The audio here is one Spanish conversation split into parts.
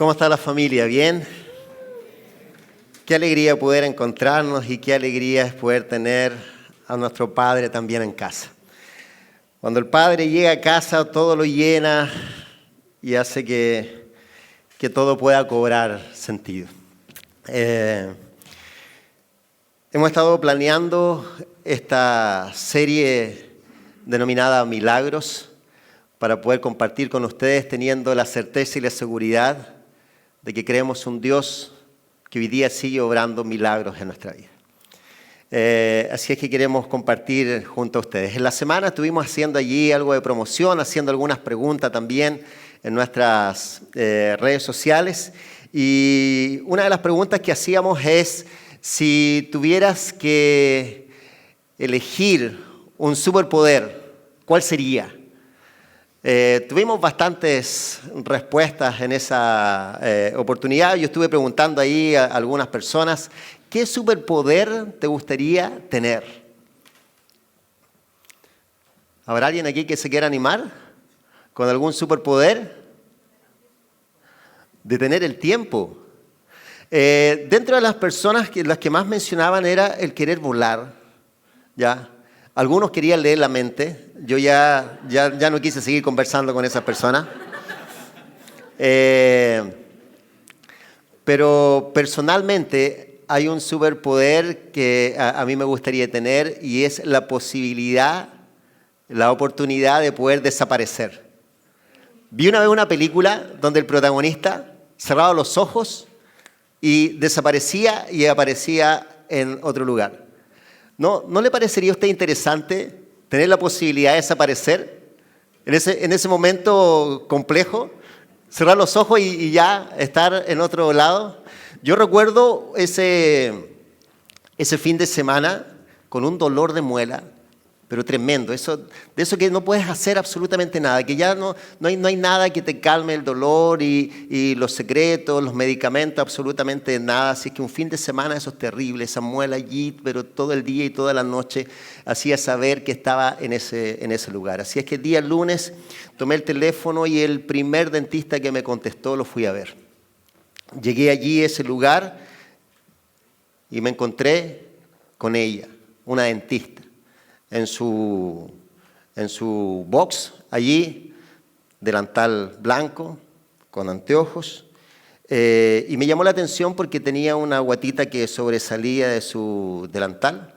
¿Cómo está la familia? ¿Bien? Qué alegría poder encontrarnos y qué alegría es poder tener a nuestro Padre también en casa. Cuando el Padre llega a casa, todo lo llena y hace que todo pueda cobrar sentido. Hemos estado planeando esta serie denominada Milagros para poder compartir con ustedes teniendo la certeza y la seguridad de que creemos un Dios que hoy día sigue obrando milagros en nuestra vida. Así es que queremos compartir junto a ustedes. En la semana estuvimos haciendo allí algo de promoción, haciendo algunas preguntas también en nuestras redes sociales. Y una de las preguntas que hacíamos es, si tuvieras que elegir un superpoder, ¿cuál sería? Tuvimos bastantes respuestas en esa oportunidad. Yo estuve preguntando ahí a algunas personas, ¿qué superpoder te gustaría tener? ¿Habrá alguien aquí que se quiera animar con algún superpoder? Detener el tiempo. Dentro de las personas, las que más mencionaban era el querer volar, ¿ya? Algunos querían leer la mente. Yo ya no quise seguir conversando con esas personas. Pero personalmente hay un superpoder que a mí me gustaría tener y es la posibilidad, la oportunidad de poder desaparecer. Vi una vez una película donde el protagonista cerraba los ojos y desaparecía y aparecía en otro lugar. ¿No le parecería a usted interesante tener la posibilidad de desaparecer en ese momento complejo? Cerrar los ojos y ya estar en otro lado. Yo recuerdo ese fin de semana con un dolor de muela, pero tremendo. De eso que no puedes hacer absolutamente nada, que ya no hay nada que te calme el dolor y los secretos, los medicamentos, absolutamente nada. Así que un fin de semana eso es terrible, esa muela allí, pero todo el día y toda la noche hacía saber que estaba en ese lugar. Así es que el día lunes tomé el teléfono y el primer dentista que me contestó lo fui a ver. Llegué allí a ese lugar y me encontré con ella, una dentista. En su box, allí, delantal blanco, con anteojos, y me llamó la atención porque tenía una guatita que sobresalía de su delantal.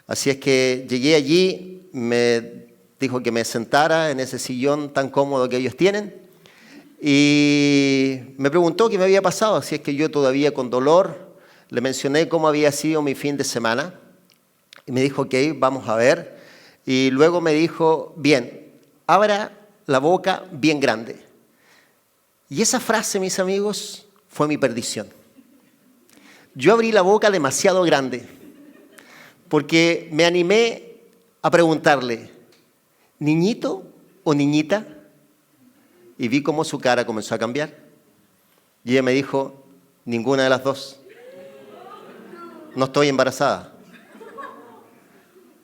Así es que llegué allí, me dijo que me sentara en ese sillón tan cómodo que ellos tienen, y me preguntó qué me había pasado, así es que yo todavía con dolor le mencioné cómo había sido mi fin de semana. Y me dijo, ok, vamos a ver. Y luego me dijo, bien, abra la boca bien grande. Y esa frase, mis amigos, fue mi perdición. Yo abrí la boca demasiado grande porque me animé a preguntarle, ¿niñito o niñita? Y vi cómo su cara comenzó a cambiar. Y ella me dijo, ninguna de las dos. No estoy embarazada.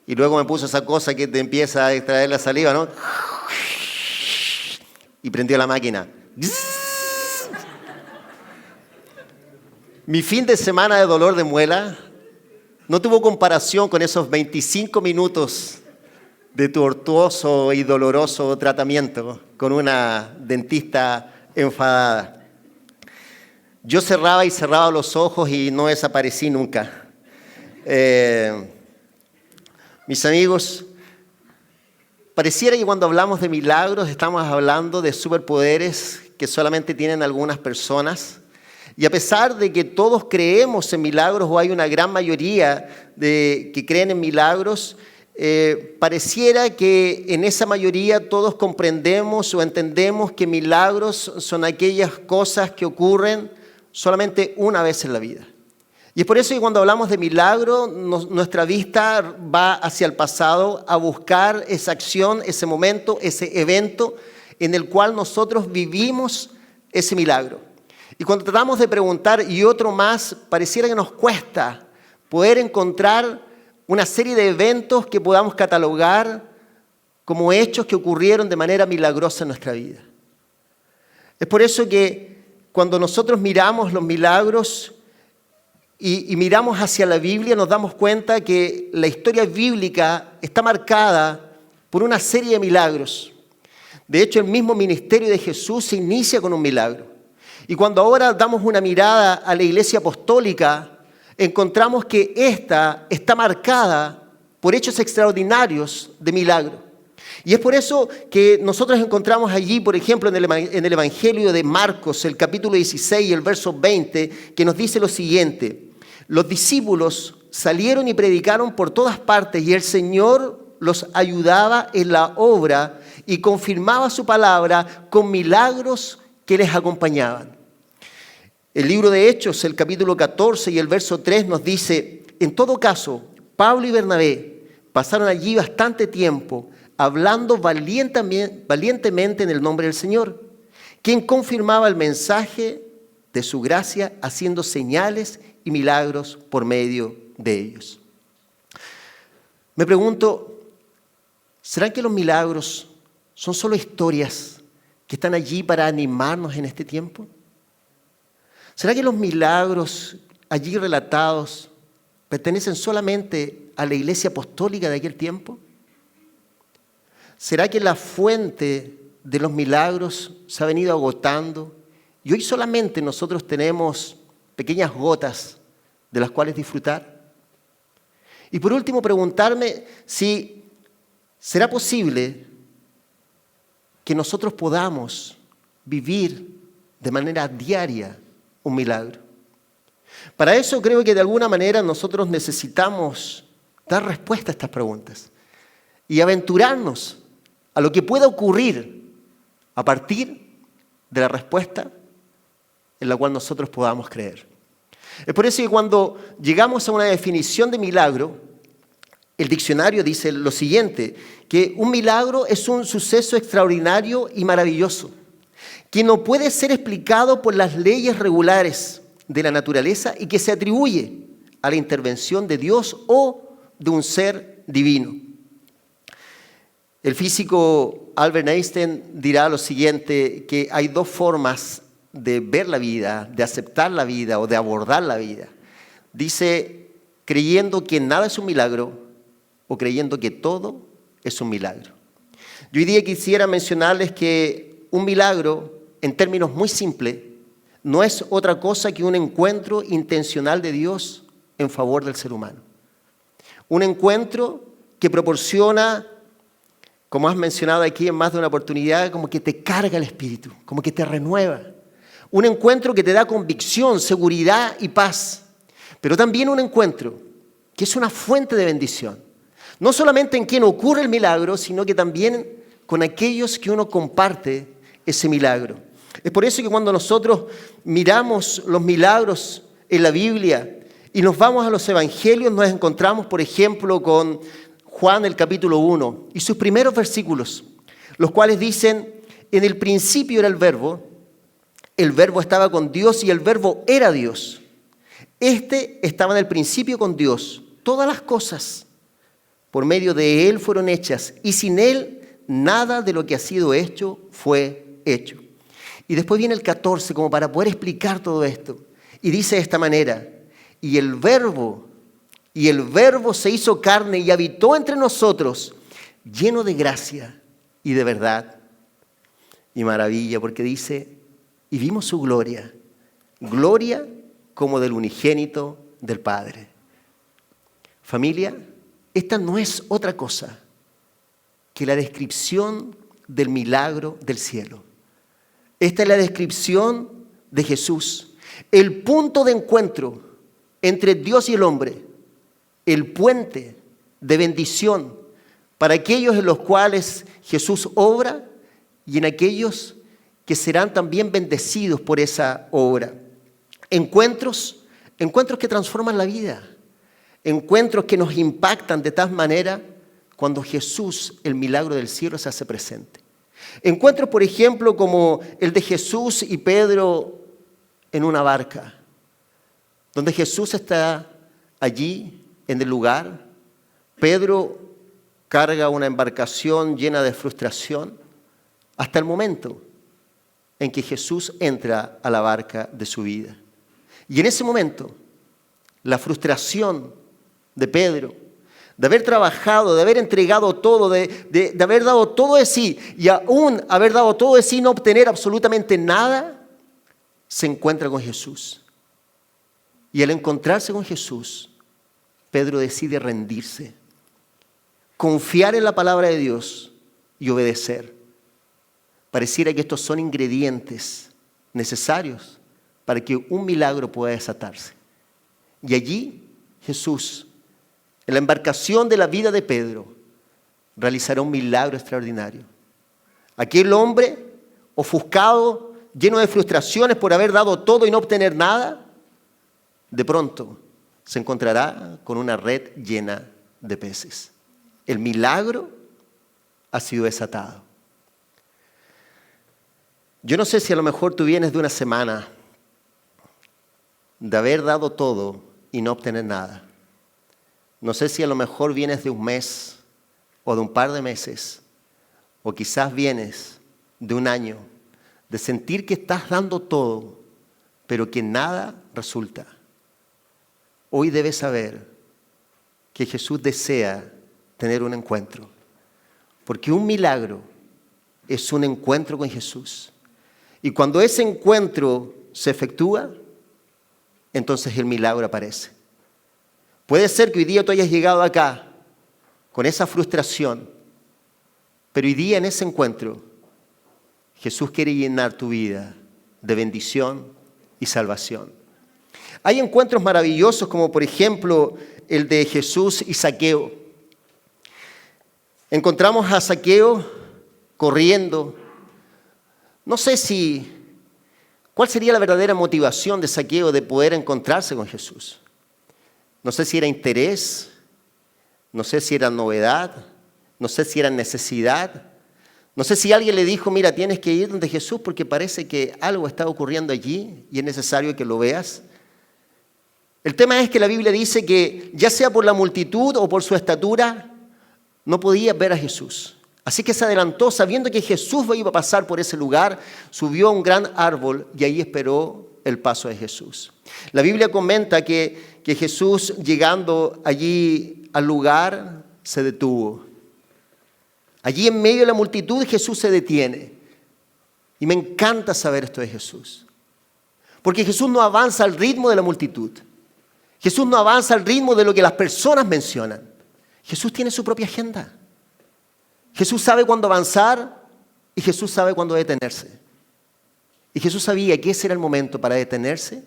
Y luego me puso esa cosa que te empieza a extraer la saliva, ¿no? Y prendió la máquina. Mi fin de semana de dolor de muela no tuvo comparación con esos 25 minutos de tortuoso y doloroso tratamiento con una dentista enfadada. Yo cerraba y cerraba los ojos y no desaparecí nunca. Mis amigos, pareciera que cuando hablamos de milagros estamos hablando de superpoderes que solamente tienen algunas personas. Y a pesar de que todos creemos en milagros, o hay una gran mayoría que creen en milagros, pareciera que en esa mayoría todos comprendemos o entendemos que milagros son aquellas cosas que ocurren solamente una vez en la vida. Y es por eso que cuando hablamos de milagro, nuestra vista va hacia el pasado a buscar esa acción, ese momento, ese evento en el cual nosotros vivimos ese milagro. Y cuando tratamos de preguntar y otro más, pareciera que nos cuesta poder encontrar una serie de eventos que podamos catalogar como hechos que ocurrieron de manera milagrosa en nuestra vida. Es por eso que cuando nosotros miramos los milagros y miramos hacia la Biblia, nos damos cuenta que la historia bíblica está marcada por una serie de milagros. De hecho, el mismo ministerio de Jesús se inicia con un milagro. Y cuando ahora damos una mirada a la iglesia apostólica, encontramos que esta está marcada por hechos extraordinarios de milagro. Y es por eso que nosotros encontramos allí, por ejemplo, en el Evangelio de Marcos, el capítulo 16 y el verso 20, que nos dice lo siguiente: los discípulos salieron y predicaron por todas partes y el Señor los ayudaba en la obra y confirmaba su palabra con milagros que les acompañaban. El libro de Hechos, el capítulo 14 y el verso 3 nos dice: en todo caso, Pablo y Bernabé pasaron allí bastante tiempo hablando valientemente en el nombre del Señor, quien confirmaba el mensaje de su gracia haciendo señales y milagros por medio de ellos. Me pregunto, ¿serán que los milagros son solo historias que están allí para animarnos en este tiempo? ¿Será que los milagros allí relatados pertenecen solamente a la iglesia apostólica de aquel tiempo? ¿Será que la fuente de los milagros se ha venido agotando y hoy solamente nosotros tenemos pequeñas gotas de las cuales disfrutar? Y por último, preguntarme si será posible que nosotros podamos vivir de manera diaria un milagro. Para eso creo que de alguna manera nosotros necesitamos dar respuesta a estas preguntas y aventurarnos a lo que pueda ocurrir a partir de la respuesta en la cual nosotros podamos creer. Es por eso que cuando llegamos a una definición de milagro, el diccionario dice lo siguiente, que un milagro es un suceso extraordinario y maravilloso, que no puede ser explicado por las leyes regulares de la naturaleza y que se atribuye a la intervención de Dios o de un ser divino. El físico Albert Einstein dirá lo siguiente, que hay dos formas de ver la vida, de aceptar la vida o de abordar la vida. Dice, creyendo que nada es un milagro o creyendo que todo es un milagro. Yo hoy día quisiera mencionarles que un milagro, en términos muy simples, no es otra cosa que un encuentro intencional de Dios en favor del ser humano. Un encuentro que proporciona, como has mencionado aquí en más de una oportunidad, como que te carga el espíritu, como que te renueva. Un encuentro que te da convicción, seguridad y paz. Pero también un encuentro que es una fuente de bendición. No solamente en quien ocurre el milagro, sino que también con aquellos que uno comparte ese milagro. Es por eso que cuando nosotros miramos los milagros en la Biblia y nos vamos a los evangelios, nos encontramos, por ejemplo, con Juan el capítulo 1 y sus primeros versículos, los cuales dicen, en el principio era el verbo estaba con Dios y el verbo era Dios. Este estaba en el principio con Dios. Todas las cosas por medio de Él fueron hechas y sin Él nada de lo que ha sido hecho fue hecho. Y después viene el 14 como para poder explicar todo esto. Y dice de esta manera, y el verbo se hizo carne y habitó entre nosotros, lleno de gracia y de verdad y maravilla, porque dice, y vimos su gloria, gloria como del unigénito del Padre. Familia, esta no es otra cosa que la descripción del milagro del cielo. Esta es la descripción de Jesús, el punto de encuentro entre Dios y el hombre, el puente de bendición para aquellos en los cuales Jesús obra y en aquellos que serán también bendecidos por esa obra. Encuentros que transforman la vida, encuentros que nos impactan de tal manera cuando Jesús, el milagro del cielo, se hace presente. Encuentros, por ejemplo, como el de Jesús y Pedro en una barca, donde Jesús está allí en el lugar. Pedro carga una embarcación llena de frustración hasta el momento en que Jesús entra a la barca de su vida. Y en ese momento, la frustración de Pedro, de haber trabajado, de haber entregado todo, de haber dado todo de sí, y aún haber dado todo de sí y no obtener absolutamente nada, se encuentra con Jesús. Y al encontrarse con Jesús, Pedro decide rendirse, confiar en la palabra de Dios y obedecer. Pareciera que estos son ingredientes necesarios para que un milagro pueda desatarse. Y allí Jesús, en la embarcación de la vida de Pedro, realizará un milagro extraordinario. Aquel hombre ofuscado, lleno de frustraciones por haber dado todo y no obtener nada, de pronto se encontrará con una red llena de peces. El milagro ha sido desatado. Yo no sé si a lo mejor tú vienes de una semana de haber dado todo y no obtener nada. No sé si a lo mejor vienes de un mes o de un par de meses, o quizás vienes de un año, de sentir que estás dando todo, pero que nada resulta. Hoy debes saber que Jesús desea tener un encuentro, porque un milagro es un encuentro con Jesús. Y cuando ese encuentro se efectúa, entonces el milagro aparece. Puede ser que hoy día tú hayas llegado acá con esa frustración, pero hoy día en ese encuentro Jesús quiere llenar tu vida de bendición y salvación. Hay encuentros maravillosos como por ejemplo el de Jesús y Zaqueo. Encontramos a Zaqueo corriendo. No sé cuál sería la verdadera motivación de Zaqueo de poder encontrarse con Jesús. No sé si era interés, no sé si era novedad, no sé si era necesidad. No sé si alguien le dijo, mira, tienes que ir donde Jesús porque parece que algo está ocurriendo allí y es necesario que lo veas. El tema es que la Biblia dice que ya sea por la multitud o por su estatura, no podía ver a Jesús. Así que se adelantó sabiendo que Jesús iba a pasar por ese lugar, subió a un gran árbol y ahí esperó el paso de Jesús. La Biblia comenta que Jesús, llegando allí al lugar, se detuvo. Allí en medio de la multitud Jesús se detiene. Y me encanta saber esto de Jesús. Porque Jesús no avanza al ritmo de la multitud. Jesús no avanza al ritmo de lo que las personas mencionan. Jesús tiene su propia agenda. Jesús sabe cuándo avanzar y Jesús sabe cuándo detenerse. Y Jesús sabía que ese era el momento para detenerse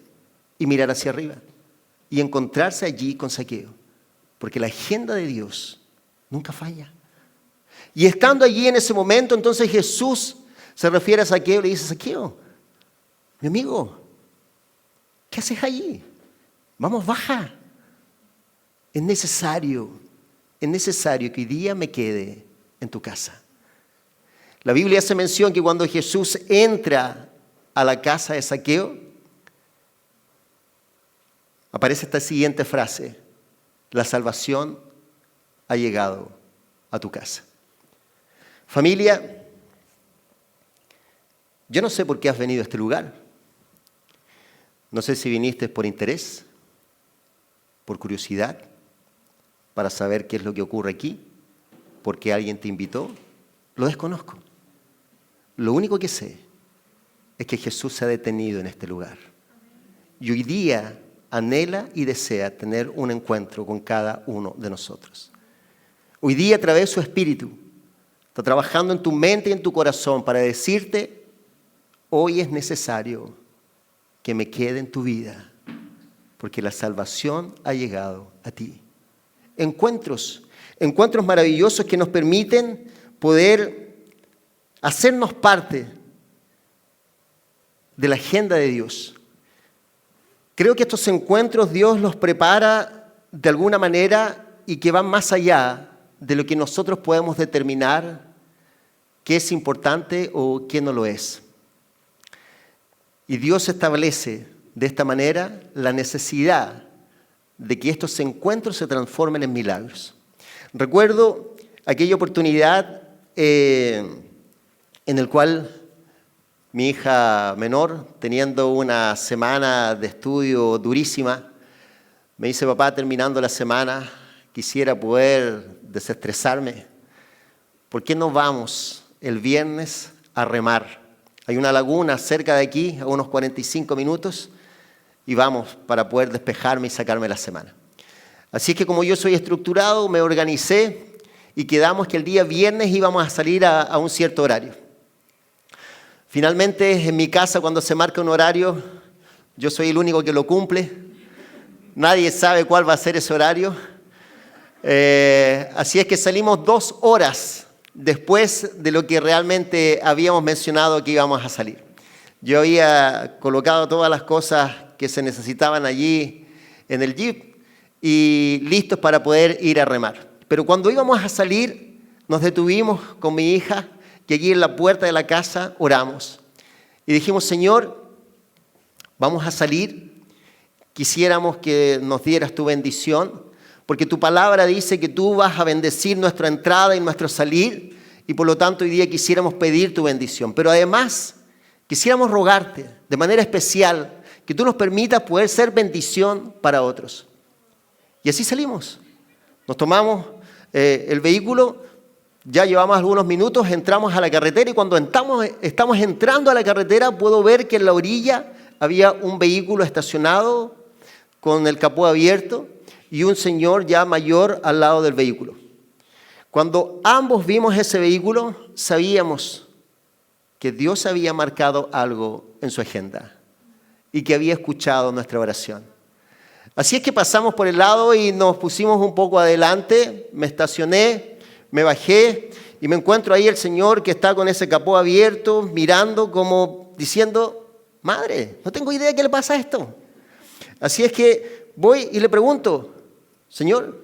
y mirar hacia arriba y encontrarse allí con Zaqueo. Porque la agenda de Dios nunca falla. Y estando allí en ese momento, entonces Jesús se refiere a Zaqueo y le dice, Zaqueo, mi amigo, ¿qué haces allí? Vamos, baja. Es necesario que hoy día me quede en tu casa. La Biblia hace mención que cuando Jesús entra a la casa de Zaqueo, aparece esta siguiente frase: la salvación ha llegado a tu casa. Familia, yo no sé por qué has venido a este lugar. No sé si viniste por interés, por curiosidad, para saber qué es lo que ocurre aquí, porque alguien te invitó. Lo desconozco. Lo único que sé es que Jesús se ha detenido en este lugar. Y hoy día anhela y desea tener un encuentro con cada uno de nosotros. Hoy día, a través de su Espíritu, está trabajando en tu mente y en tu corazón para decirte, hoy es necesario que me quede en tu vida, porque la salvación ha llegado a ti. Encuentros maravillosos que nos permiten poder hacernos parte de la agenda de Dios. Creo que estos encuentros Dios los prepara de alguna manera y que van más allá de lo que nosotros podemos determinar qué es importante o qué no lo es. Y Dios establece de esta manera la necesidad de que estos encuentros se transformen en milagros. Recuerdo aquella oportunidad en el cual mi hija menor, teniendo una semana de estudio durísima, me dice, papá, terminando la semana, quisiera poder desestresarme. ¿Por qué no vamos el viernes a remar? Hay una laguna cerca de aquí, a unos 45 minutos, y vamos para poder despejarme y sacarme la semana. Así es que como yo soy estructurado, me organicé y quedamos que el día viernes íbamos a salir a un cierto horario. Finalmente, en mi casa, cuando se marca un horario, yo soy el único que lo cumple. Nadie sabe cuál va a ser ese horario. Así es que salimos 2 horas después de lo que realmente habíamos mencionado que íbamos a salir. Yo había colocado todas las cosas que se necesitaban allí en el jeep y listos para poder ir a remar. Pero cuando íbamos a salir, nos detuvimos con mi hija, que allí en la puerta de la casa oramos. Y dijimos, Señor, vamos a salir, quisiéramos que nos dieras tu bendición, porque tu palabra dice que tú vas a bendecir nuestra entrada y nuestro salir, y por lo tanto hoy día quisiéramos pedir tu bendición. Pero además, quisiéramos rogarte de manera especial que tú nos permitas poder ser bendición para otros. Y así salimos. Nos tomamos el vehículo, ya llevamos algunos minutos, entramos a la carretera y cuando estamos entrando a la carretera puedo ver que en la orilla había un vehículo estacionado con el capó abierto y un señor ya mayor al lado del vehículo. Cuando ambos vimos ese vehículo, sabíamos que Dios había marcado algo en su agenda y que había escuchado nuestra oración. Así es que pasamos por el lado y nos pusimos un poco adelante, me estacioné, me bajé y me encuentro ahí el señor que está con ese capó abierto, mirando como diciendo, madre, no tengo idea de qué le pasa a esto. Así es que voy y le pregunto, señor,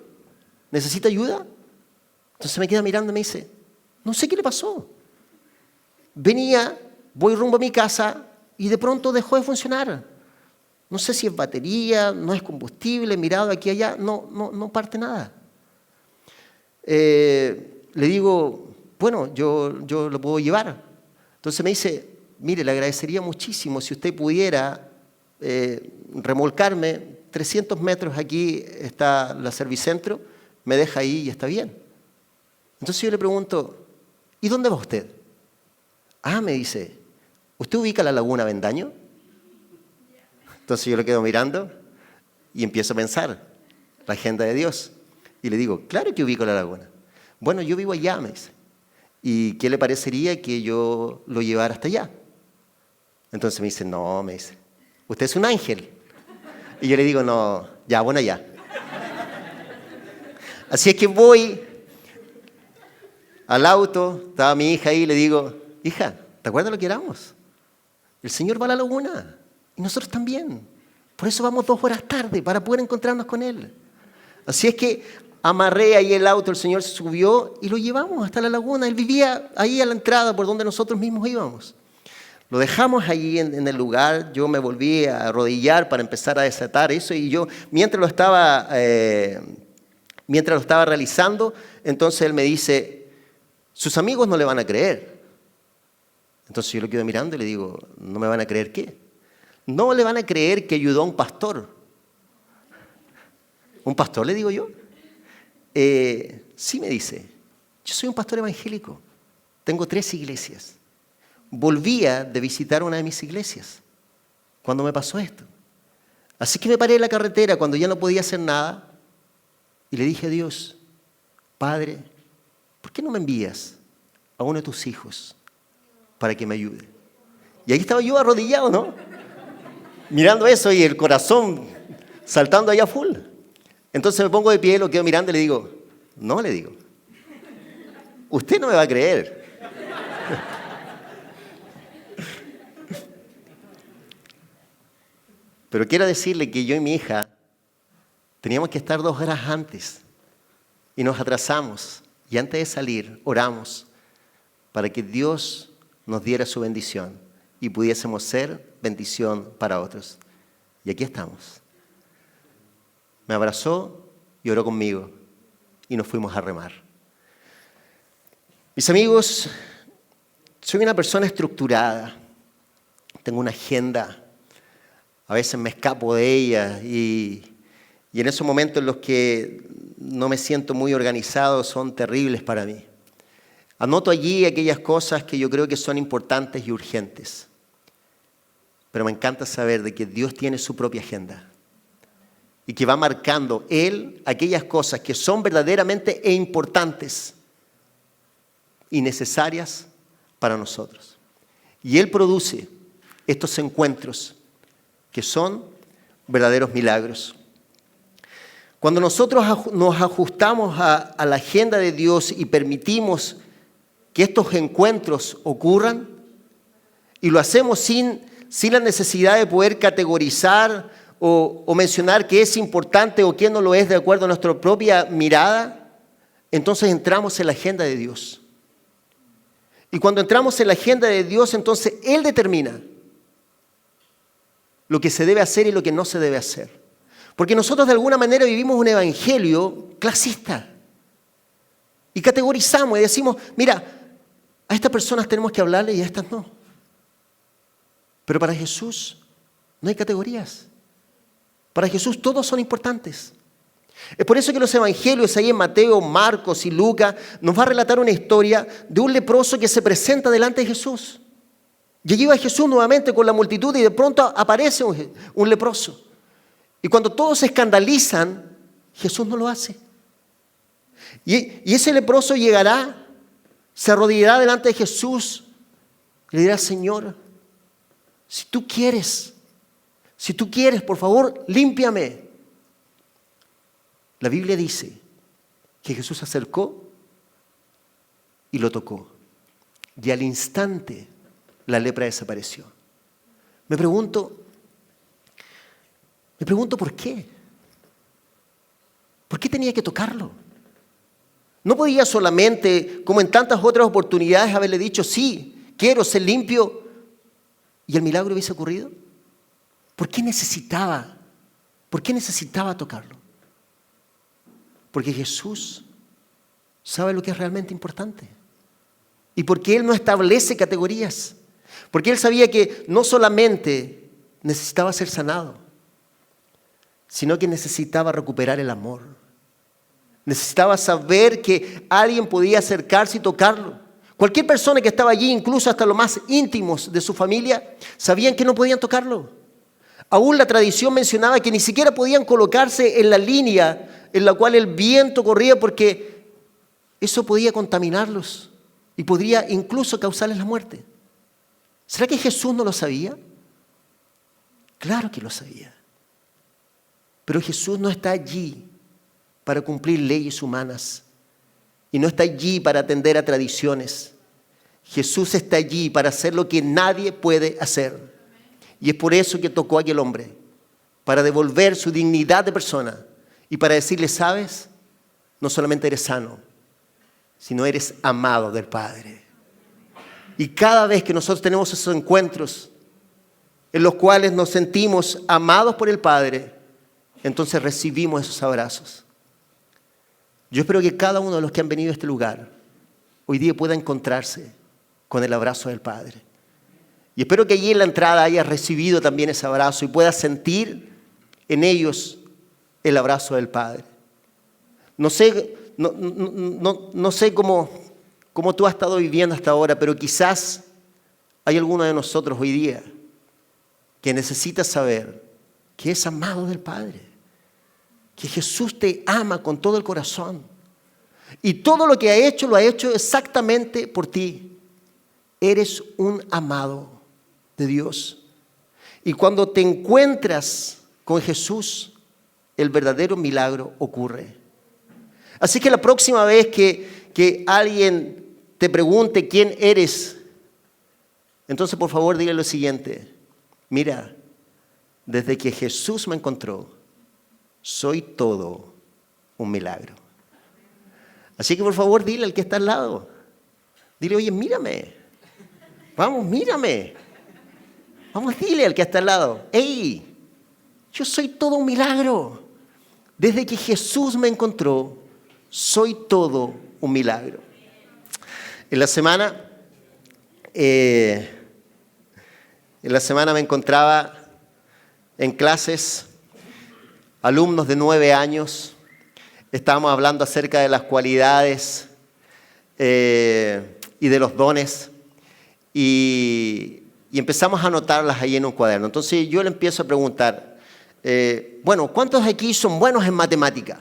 ¿necesita ayuda? Entonces me queda mirando y me dice, no sé qué le pasó. Venía, voy rumbo a mi casa y de pronto dejó de funcionar. No sé si es batería, no es combustible, mirado aquí y allá, no parte nada. Le digo, bueno, yo lo puedo llevar. Entonces me dice, mire, le agradecería muchísimo si usted pudiera remolcarme 300 metros, aquí está la Servicentro, me deja ahí y está bien. Entonces yo le pregunto, ¿y dónde va usted? Ah, me dice, ¿usted ubica la Laguna Avendaño? Entonces yo lo quedo mirando y empiezo a pensar, la agenda de Dios. Y le digo, claro que ubico la laguna. Bueno, yo vivo allá, me dice. ¿Y qué le parecería que yo lo llevara hasta allá? Entonces me dice, no, me dice, usted es un ángel. Y yo le digo, no, ya, bueno, ya. Así es que voy al auto, estaba mi hija ahí, y le digo, hija, ¿te acuerdas lo que éramos? El Señor va a la laguna y nosotros también. Por eso vamos 2 horas tarde, para poder encontrarnos con Él. Así es que amarré ahí el auto, el Señor se subió y lo llevamos hasta la laguna. Él vivía ahí a la entrada por donde nosotros mismos íbamos. Lo dejamos allí en el lugar, yo me volví a arrodillar para empezar a desatar eso y yo, mientras lo estaba realizando, entonces él me dice, sus amigos no le van a creer. Entonces yo lo quedo mirando y le digo, ¿no me van a creer qué? No le van a creer que ayudó a un pastor. ¿Un pastor, le digo yo? Sí, me dice, yo soy un pastor evangélico, tengo 3 iglesias. Volvía de visitar una de mis iglesias cuando me pasó esto. Así que me paré en la carretera cuando ya no podía hacer nada y le dije a Dios, Padre, ¿por qué no me envías a uno de tus hijos para que me ayude? Y ahí estaba yo arrodillado, ¿no? Mirando eso y el corazón saltando allá full. Entonces me pongo de pie, lo quedo mirando y le digo, no, le digo, usted no me va a creer. Pero quiero decirle que yo y mi hija teníamos que estar 2 horas antes y nos atrasamos. Y antes de salir, oramos para que Dios nos diera su bendición y pudiésemos ser bendición para otros. Y aquí estamos. Me abrazó y oró conmigo y nos fuimos a remar. Mis amigos, soy una persona estructurada. tengo una agenda, a veces me escapo de ella y en esos momentos en los que no me siento muy organizado son terribles para mí. Anoto allí aquellas cosas que yo creo que son importantes y urgentes. Pero me encanta saber de que Dios tiene su propia agenda y que va marcando Él aquellas cosas que son verdaderamente e importantes y necesarias para nosotros. Y Él produce estos encuentros que son verdaderos milagros. Cuando nosotros nos ajustamos a la agenda de Dios y permitimos que estos encuentros ocurran y lo hacemos sin la necesidad de poder categorizar o mencionar qué es importante o qué no lo es de acuerdo a nuestra propia mirada, entonces entramos en la agenda de Dios. Y cuando entramos en la agenda de Dios, entonces Él determina lo que se debe hacer y lo que no se debe hacer. Porque nosotros de alguna manera vivimos un evangelio clasista. Y categorizamos y decimos, mira, a estas personas tenemos que hablarle y a estas no. Pero para Jesús no hay categorías. Para Jesús todos son importantes. Es por eso que los evangelios ahí en Mateo, Marcos y Lucas nos va a relatar una historia de un leproso que se presenta delante de Jesús. Y allí va Jesús nuevamente con la multitud y de pronto aparece un leproso. Y cuando todos se escandalizan, Jesús no lo hace. Y ese leproso llegará, se arrodillará delante de Jesús y le dirá, Señor, si tú quieres, por favor, límpiame. La Biblia dice que Jesús se acercó y lo tocó. Y al instante la lepra desapareció. Me pregunto ¿por qué? ¿Por qué tenía que tocarlo? ¿No podía solamente, como en tantas otras oportunidades, haberle dicho, sí, quiero ser limpio, y el milagro hubiese ocurrido? ¿Por qué necesitaba tocarlo? Porque Jesús sabe lo que es realmente importante. Y porque Él no establece categorías. Porque Él sabía que no solamente necesitaba ser sanado, sino que necesitaba recuperar el amor. Necesitaba saber que alguien podía acercarse y tocarlo. Cualquier persona que estaba allí, incluso hasta los más íntimos de su familia, sabían que no podían tocarlo. Aún la tradición mencionaba que ni siquiera podían colocarse en la línea en la cual el viento corría porque eso podía contaminarlos y podría incluso causarles la muerte. ¿Será que Jesús no lo sabía? Claro que lo sabía. Pero Jesús no está allí para cumplir leyes humanas y no está allí para atender a tradiciones. Jesús está allí para hacer lo que nadie puede hacer. Y es por eso que tocó a aquel hombre, para devolver su dignidad de persona y para decirle, ¿sabes? No solamente eres sano, sino eres amado del Padre. Y cada vez que nosotros tenemos esos encuentros en los cuales nos sentimos amados por el Padre, entonces recibimos esos abrazos. Yo espero que cada uno de los que han venido a este lugar hoy día pueda encontrarse con el abrazo del Padre. Y espero que allí en la entrada hayas recibido también ese abrazo y puedas sentir en ellos el abrazo del Padre. No sé cómo tú has estado viviendo hasta ahora, pero quizás hay alguno de nosotros hoy día que necesita saber que es amado del Padre, que Jesús te ama con todo el corazón y todo lo que ha hecho lo ha hecho exactamente por ti. Eres un amado de Dios. Y cuando te encuentras con Jesús, el verdadero milagro ocurre. Así que la próxima vez que alguien te pregunte quién eres, entonces por favor dile lo siguiente: mira, desde que Jesús me encontró, soy todo un milagro. Así que por favor dile al que está al lado, dile, oye, mírame, vamos, mírame. Vamos, dile al que está al lado, hey, yo soy todo un milagro. Desde que Jesús me encontró, soy todo un milagro. En la semana En la semana me encontraba en clases, alumnos de 9 años, estábamos hablando acerca de las cualidades y de los dones y empezamos a anotarlas ahí en un cuaderno. Entonces yo le empiezo a preguntar, bueno, ¿cuántos aquí son buenos en matemática?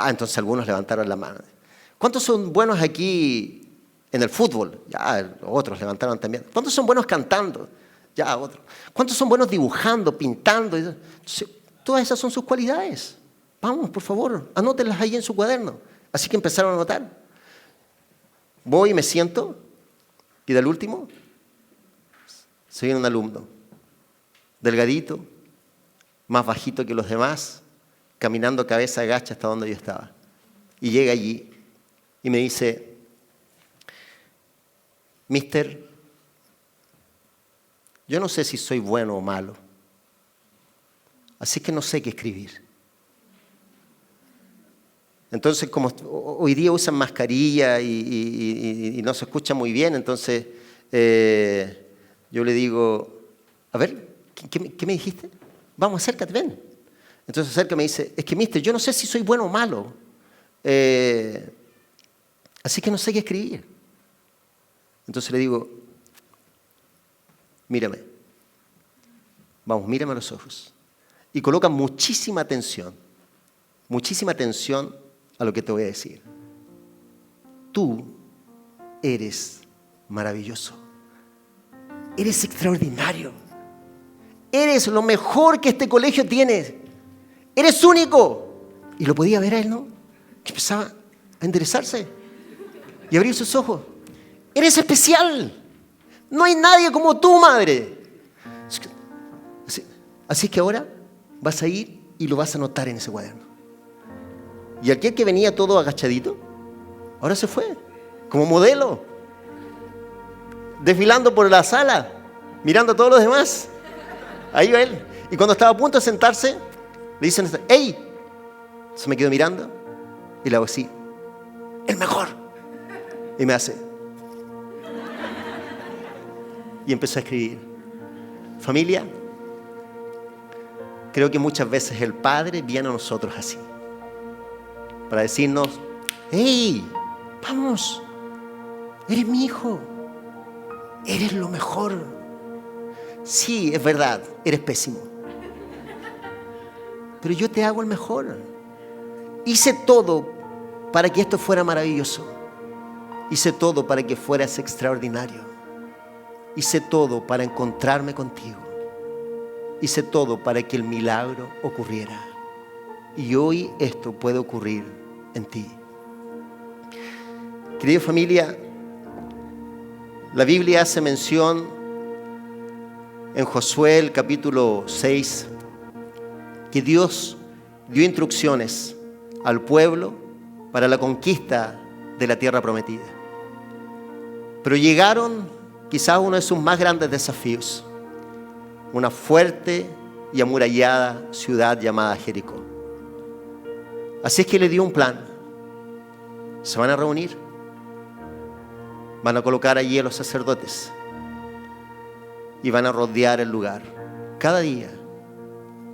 Entonces algunos levantaron la mano. ¿Cuántos son buenos aquí en el fútbol? Ya, otros levantaron también. ¿Cuántos son buenos cantando? Ya, otros. ¿Cuántos son buenos dibujando, pintando? Entonces, todas esas son sus cualidades. Vamos, por favor, anótenlas ahí en su cuaderno. Así que empezaron a anotar. Voy y me siento, y del último, se viene un alumno, delgadito, más bajito que los demás, caminando cabeza agacha hasta donde yo estaba. Y llega allí y me dice, Mister, yo no sé si soy bueno o malo, así que no sé qué escribir. Entonces, como hoy día usan mascarilla y no se escucha muy bien, entonces yo le digo, a ver, ¿qué me dijiste? Vamos, acércate, ven. Entonces se acerca y me dice, es que, mister, yo no sé si soy bueno o malo, así que no sé qué escribir. Entonces le digo, mírame, vamos, mírame a los ojos. Y coloca muchísima atención a lo que te voy a decir. Tú eres maravilloso, eres extraordinario, eres lo mejor que este colegio tiene, eres único. Y lo podía ver a él, ¿no? Que empezaba a enderezarse y abrir sus ojos. Eres especial, no hay nadie como tú, madre. Así que ahora vas a ir y lo vas a anotar en ese cuaderno. Y aquel que venía todo agachadito, ahora se fue, como modelo, desfilando por la sala, mirando a todos los demás. Ahí va él. Y cuando estaba a punto de sentarse, le dicen, ¡ey! Se me quedó mirando y le hago así, ¡el mejor! Y me hace. Y empezó a escribir. Familia, creo que muchas veces el Padre viene a nosotros así, para decirnos, ¡hey! Vamos, eres mi hijo, eres lo mejor. Sí, es verdad, eres pésimo, pero yo te hago el mejor. Hice todo para que esto fuera maravilloso. Hice todo para que fueras extraordinario. Hice todo para encontrarme contigo. Hice todo para que el milagro ocurriera. Y hoy esto puede ocurrir en ti. Querida familia, la Biblia hace mención en Josué, el capítulo 6, que Dios dio instrucciones al pueblo para la conquista de la tierra prometida. Pero llegaron quizás uno de sus más grandes desafíos, una fuerte y amurallada ciudad llamada Jericó. Así es que le dio un plan. Se van a reunir, van a colocar allí a los sacerdotes y van a rodear el lugar cada día,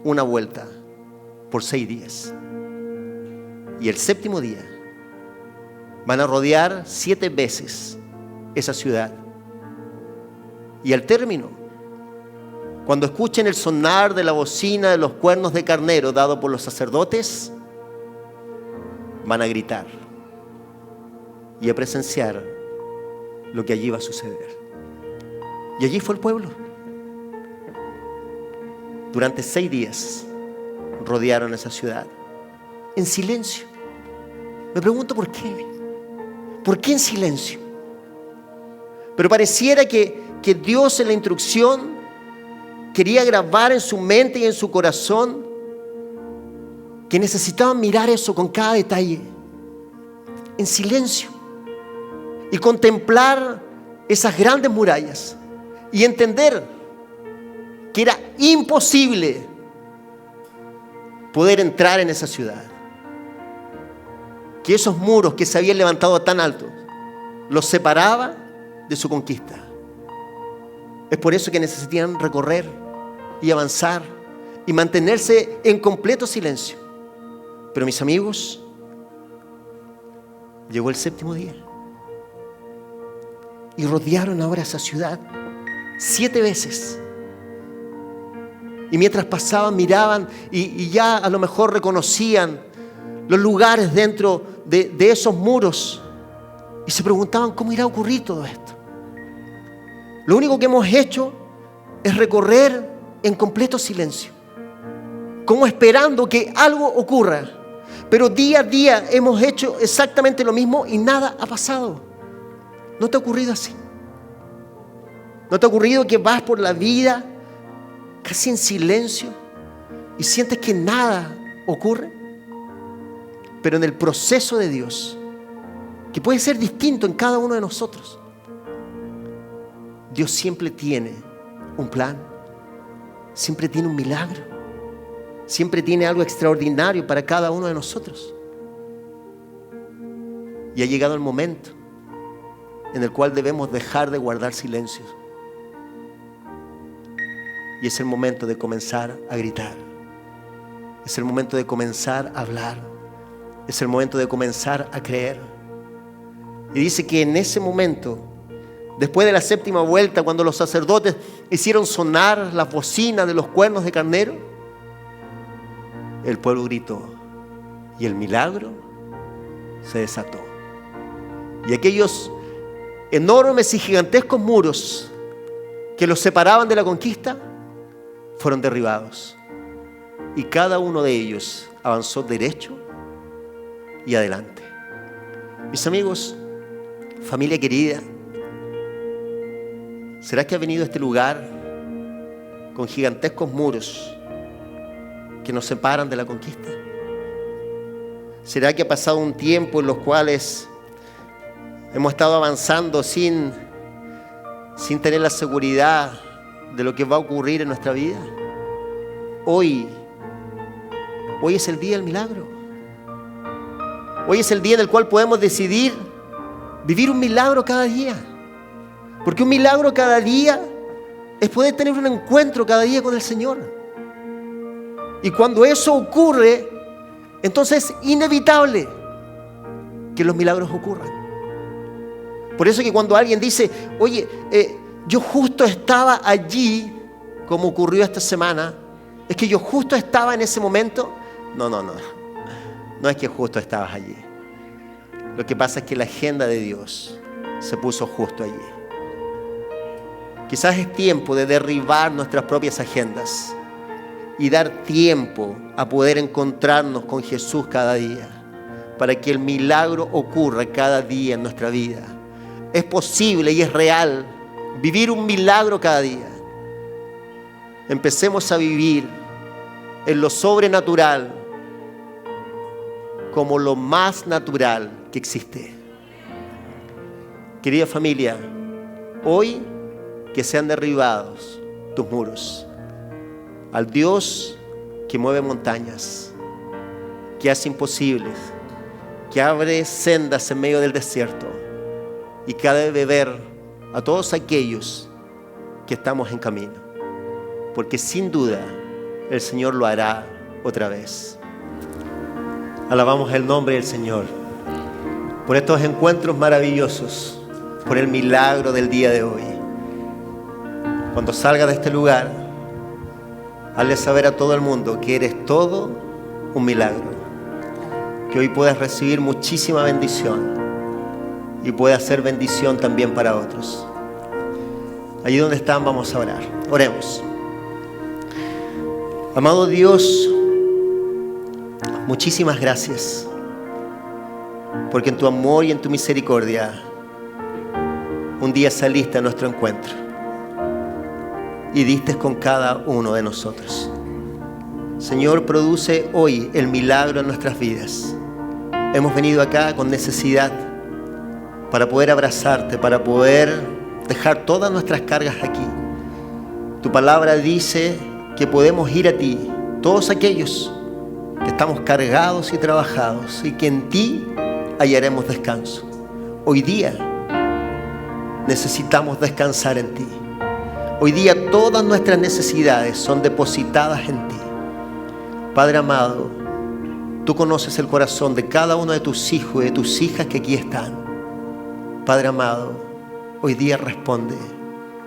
una vuelta por 6 días. Y el 7º día van a rodear 7 veces esa ciudad. Y al término, cuando escuchen el sonar de la bocina de los cuernos de carnero dado por los sacerdotes, van a gritar y a presenciar lo que allí va a suceder. Y allí fue el pueblo. Durante 6 días rodearon esa ciudad en silencio. Me pregunto por qué. ¿Por qué en silencio? Pero pareciera que Dios en la instrucción quería grabar en su mente y en su corazón que necesitaban mirar eso con cada detalle, en silencio, y contemplar esas grandes murallas y entender que era imposible poder entrar en esa ciudad, que esos muros que se habían levantado tan altos los separaba de su conquista. Es por eso que necesitan recorrer y avanzar y mantenerse en completo silencio. Pero mis amigos, llegó el séptimo día y rodearon ahora esa ciudad 7 veces. Y mientras pasaban, miraban y ya a lo mejor reconocían los lugares dentro de esos muros y se preguntaban cómo irá a ocurrir todo esto. Lo único que hemos hecho es recorrer en completo silencio, como esperando que algo ocurra. Pero día a día hemos hecho exactamente lo mismo y nada ha pasado. ¿No te ha ocurrido así? ¿No te ha ocurrido que vas por la vida casi en silencio y sientes que nada ocurre? Pero en el proceso de Dios, que puede ser distinto en cada uno de nosotros, Dios siempre tiene un plan, siempre tiene un milagro, siempre tiene algo extraordinario para cada uno de nosotros. Y ha llegado el momento en el cual debemos dejar de guardar silencio. Y es el momento de comenzar a gritar. Es el momento de comenzar a hablar. Es el momento de comenzar a creer. Y dice que en ese momento, después de la 7ª vuelta, cuando los sacerdotes hicieron sonar las bocinas de los cuernos de carnero, el pueblo gritó y el milagro se desató. Y aquellos enormes y gigantescos muros que los separaban de la conquista fueron derribados. Y cada uno de ellos avanzó derecho y adelante. Mis amigos, familia querida, ¿será que ha venido a este lugar con gigantescos muros que nos separan de la conquista? ¿Será que ha pasado un tiempo en los cuales hemos estado avanzando sin tener la seguridad de lo que va a ocurrir en nuestra vida? Hoy es el día del milagro. Hoy es el día en el cual podemos decidir vivir un milagro cada día. Porque un milagro cada día es poder tener un encuentro cada día con el Señor. Y cuando eso ocurre, entonces es inevitable que los milagros ocurran. Por eso que cuando alguien dice, oye, yo justo estaba allí, como ocurrió esta semana, es que yo justo estaba en ese momento. No es que justo estabas allí. Lo que pasa es que la agenda de Dios se puso justo allí. Quizás es tiempo de derribar nuestras propias agendas y dar tiempo a poder encontrarnos con Jesús cada día, para que el milagro ocurra cada día en nuestra vida. Es posible y es real vivir un milagro cada día. Empecemos a vivir en lo sobrenatural como lo más natural que existe. Querida familia, hoy que sean derribados tus muros, al Dios que mueve montañas, que hace imposibles, que abre sendas en medio del desierto y que ha de beber a todos aquellos que estamos en camino, porque sin duda el Señor lo hará otra vez. Alabamos el nombre del Señor por estos encuentros maravillosos, por el milagro del día de hoy. Cuando salgas de este lugar, hazle saber a todo el mundo que eres todo un milagro, que hoy puedas recibir muchísima bendición y puedas ser bendición también para otros. Allí donde están, vamos a orar. Oremos. Amado Dios, muchísimas gracias, porque en tu amor y en tu misericordia un día saliste a nuestro encuentro y diste con cada uno de nosotros. Señor, produce hoy el milagro en nuestras vidas. Hemos venido acá con necesidad para poder abrazarte, para poder dejar todas nuestras cargas aquí. Tu palabra dice que podemos ir a ti, todos aquellos que estamos cargados y trabajados, y que en ti hallaremos descanso. Hoy día necesitamos descansar en ti. Hoy día todas nuestras necesidades son depositadas en ti. Padre amado, tú conoces el corazón de cada uno de tus hijos y de tus hijas que aquí están. Padre amado, hoy día responde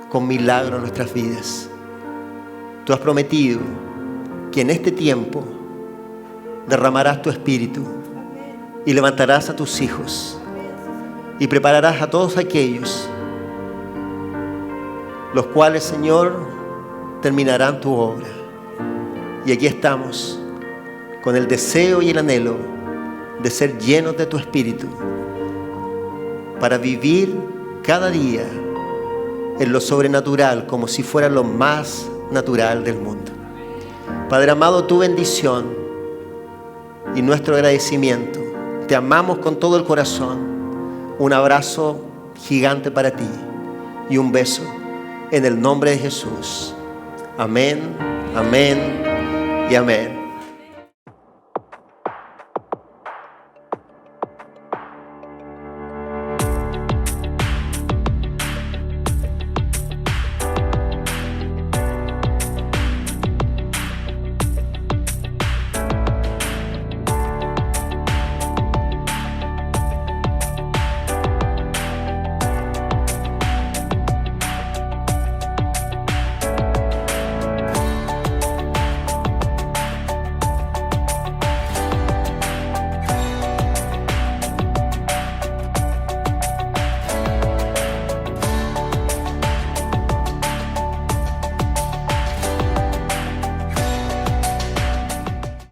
con milagro a nuestras vidas. Tú has prometido que en este tiempo derramarás tu espíritu y levantarás a tus hijos y prepararás a todos aquellos los cuales, Señor, terminarán tu obra. Y aquí estamos con el deseo y el anhelo de ser llenos de tu espíritu para vivir cada día en lo sobrenatural como si fuera lo más natural del mundo. Padre amado, tu bendición y nuestro agradecimiento. Te amamos con todo el corazón. Un abrazo gigante para ti y un beso en el nombre de Jesús. Amén, amén y amén.